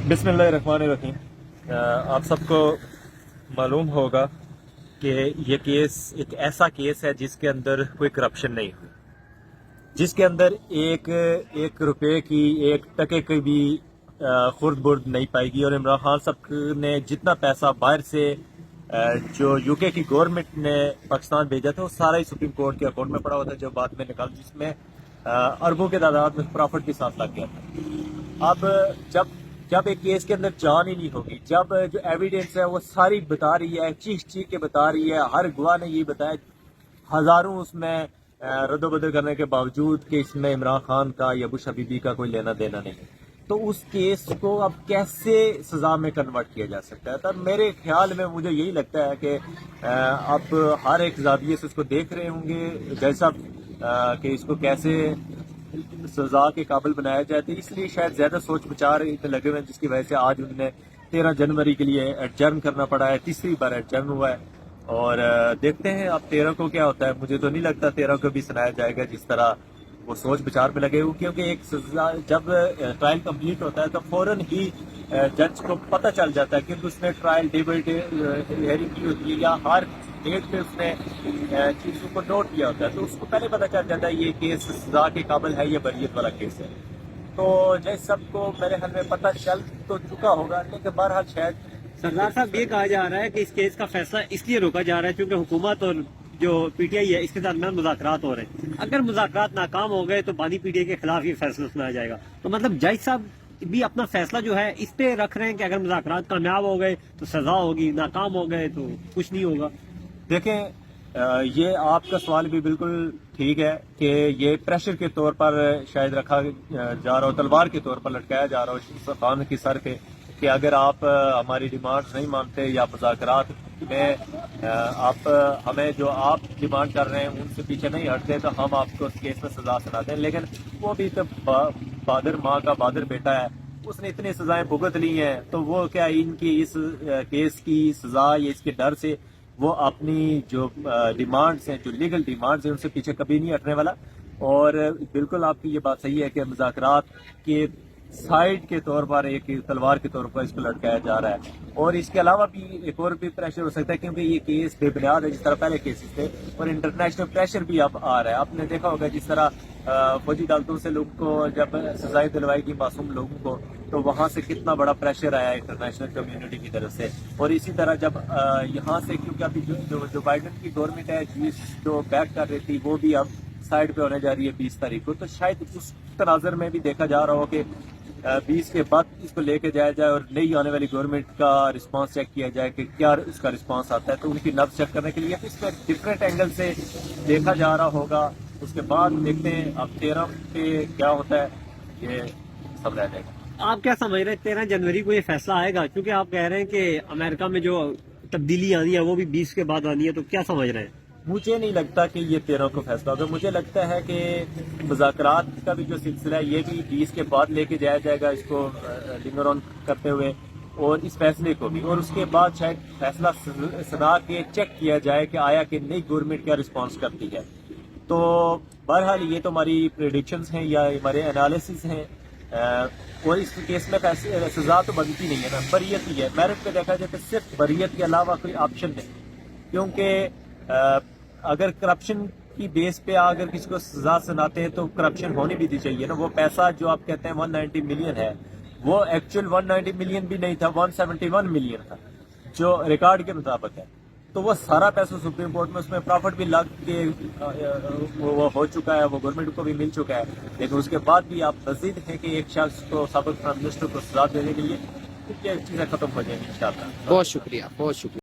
بسم اللہ الرحمن الرحیم۔ آپ سب کو معلوم ہوگا کہ یہ کیس ایک ایسا کیس ہے جس کے اندر کوئی کرپشن نہیں ہوئی، جس کے اندر ایک روپے کی ایک ٹکے کی بھی خرد برد نہیں پائے گی، اور عمران خان صاحب نے جتنا پیسہ باہر سے جو یو کے کی گورنمنٹ نے پاکستان بھیجا تھا وہ سارا ہی سپریم کورٹ کے اکاؤنٹ میں پڑا ہوا تھا، جو بعد میں نکال جس میں اربوں کے تعداد میں پرافٹ بھی ساتھ لگ گیا تھا۔ اب جب ایک کیس کے اندر جان ہی نہیں ہوگی، جب جو ایویڈنس ہے وہ ساری بتا رہی ہے، چیخ کے بتا رہی ہے، ہر گواہ نے یہ بتایا، ہزاروں اس میں رد و بدل کرنے کے باوجود کہ اس میں عمران خان کا یا بش حبیبی کا کوئی لینا دینا نہیں، تو اس کیس کو اب کیسے سزا میں کنورٹ کیا جا سکتا ہے؟ تب میرے خیال میں مجھے یہی لگتا ہے کہ اب ہر ایک زاویے سے اس کو دیکھ رہے ہوں گے جج صاحب کہ اس کو کیسے سزا کے قابل بنایا جائے، تو اس لیے شاید زیادہ سوچ بچار لگے ہوئے ہیں، جس کی وجہ سے آج انہوں نے 13 جنوری کے لیے ایڈجرن کرنا پڑا ہے، تیسری بار ایڈجرن ہوا ہے، اور دیکھتے ہیں اب 13 کو کیا ہوتا ہے۔ مجھے تو نہیں لگتا 13 کو بھی سنایا جائے گا، جس طرح وہ سوچ بچار پہ لگے ہوئے، کیونکہ ایک سزا جب ٹرائل کمپلیٹ ہوتا ہے تو فوراً ہی جج کو پتہ چل جاتا ہے، کیونکہ اس نے trial day by day hearing کی ہوتی ہے یا ہر ڈیٹ پہ اس نے چیزوں کو نوٹ کیا ہوتا ہے، تو اس کو پہلے پتہ چل جاتا ہے یہ کیس سزا کے قابل ہے یا بریت والا کیس ہے۔ تو جج سب کو میرے خیال میں پتہ چل تو چکا ہوگا، لیکن بہرحال شاید سردار صاحب یہ کہا جا رہا ہے کہ اس کیس کا فیصلہ اس لیے روکا جا رہا ہے کیونکہ حکومت اور جو پی ٹی آئی ہے اس کے درمیان مذاکرات ہو رہے ہیں، اگر مذاکرات ناکام ہو گئے تو بانی پی ٹی آئی کے خلاف یہ فیصلہ سنایا جائے گا، تو مطلب جج صاحب بھی اپنا فیصلہ جو ہے اس پہ رکھ رہے ہیں کہ اگر مذاکرات کامیاب ہو گئے تو سزا ہوگی، ناکام ہو گئے تو کچھ نہیں ہوگا۔ دیکھیں یہ آپ کا سوال بھی بالکل ٹھیک ہے کہ یہ پریشر کے طور پر شاید رکھا جا رہا ہو، تلوار کے طور پر لٹکایا جا رہا ہو خان کی سر پہ، کہ اگر آپ ہماری ڈیمانڈ نہیں مانتے یا مذاکرات میں آپ ہمیں جو آپ ڈیمانڈ کر رہے ہیں ان سے پیچھے نہیں ہٹتے تو ہم آپ کو اس کیس میں سزا سناتے ہیں۔ لیکن وہ بھی تو بہادر ماں کا بہادر بیٹا ہے، اس نے اتنی سزائیں بھگت لی ہیں، تو وہ کیا ان کی اس کیس کی سزا یا اس کے ڈر سے وہ اپنی جو ڈیمانڈز ہیں، جو لیگل ڈیمانڈز ہیں، ان سے پیچھے کبھی نہیں ہٹنے والا۔ اور بالکل آپ کی یہ بات صحیح ہے کہ مذاکرات کے سائیڈ کے طور پر ایک تلوار کے طور پر اس کو لٹکایا جا رہا ہے، اور اس کے علاوہ بھی ایک اور بھی پریشر ہو سکتا ہے، کیونکہ یہ کیس بے بنیاد ہے جس طرح پہلے کیسز تھے، اور انٹرنیشنل پریشر بھی اب آ رہا ہے۔ آپ نے دیکھا ہوگا جس طرح فوجی عدالتوں سے لوگوں کو جب سزائیں دلوائی گی معصوم لوگوں کو، تو وہاں سے کتنا بڑا پریشر آیا انٹرنیشنل کمیونٹی کی طرف سے، اور اسی طرح جب یہاں سے کیونکہ ابھی جو بائیڈن کی گورنمنٹ ہے جو بیک کر رہی تھی وہ بھی اب سائڈ پہ ہونے جا رہی ہے 20 تاریخ کو، تو شاید اس تناظر میں بھی دیکھا جا رہا ہو کہ 20 کے بعد اس کو لے کے جایا جائے اور نئی آنے والی گورنمنٹ کا رسپانس چیک کیا جائے کہ کیا اس کا رسپانس آتا ہے، تو ان کی نبض چیک کرنے کے لیے اس میں ڈفرینٹ اینگل سے دیکھا جا رہا ہوگا۔ اس کے بعد دیکھتے ہیں اب 13 پہ کیا ہوتا ہے، یہ سب رہ جائے گا۔ آپ کیا سمجھ رہے ہیں 13 جنوری کو یہ فیصلہ آئے گا؟ کیونکہ آپ کہہ رہے ہیں کہ امریکہ میں جو تبدیلی آنی ہے وہ بھی 20 کے بعد آنی ہے، تو کیا سمجھ رہے ہیں؟ مجھے نہیں لگتا کہ یہ 13 کو فیصلہ ہوگا، مجھے لگتا ہے کہ مذاکرات کا بھی جو سلسلہ ہے یہ بھی 20 کے بعد لے کے جایا جائے گا، اس کو لنگر آن کرتے ہوئے، اور اس فیصلے کو بھی، اور اس کے بعد شاید فیصلہ سنا کے چیک کیا جائے کہ آیا کہ نئی گورنمنٹ کیا رسپانس کرتی ہے۔ تو بہرحال یہ تو ہماری پریڈکشنز ہیں یا ہمارے انالیسز ہیں، اور اس کیس میں سزا تو بنتی نہیں ہے نا، بریت ہی ہے۔ میرٹ پہ دیکھا جائے تو صرف بریت کے علاوہ کوئی آپشن نہیں، کیونکہ اگر کرپشن کی بیس پہ اگر کسی کو سزا سناتے ہیں تو کرپشن ہونی بھی چاہیے نا۔ وہ پیسہ جو آپ کہتے ہیں 190 ملین ہے، وہ ایکچوئل 190 ملین بھی نہیں تھا، 171 ملین تھا جو ریکارڈ کے مطابق ہے، تو وہ سارا پیسہ سپریم کورٹ میں اس میں پرافٹ بھی لگ کے وہ ہو چکا ہے، وہ گورنمنٹ کو بھی مل چکا ہے، لیکن اس کے بعد بھی آپ مزید ہیں کہ ایک شخص کو سابق پرائم منسٹر کو سزا دینے کے لیے چیزیں ختم ہو جائیں گی انشاءاللہ۔ بہت شکریہ، بہت شکریہ۔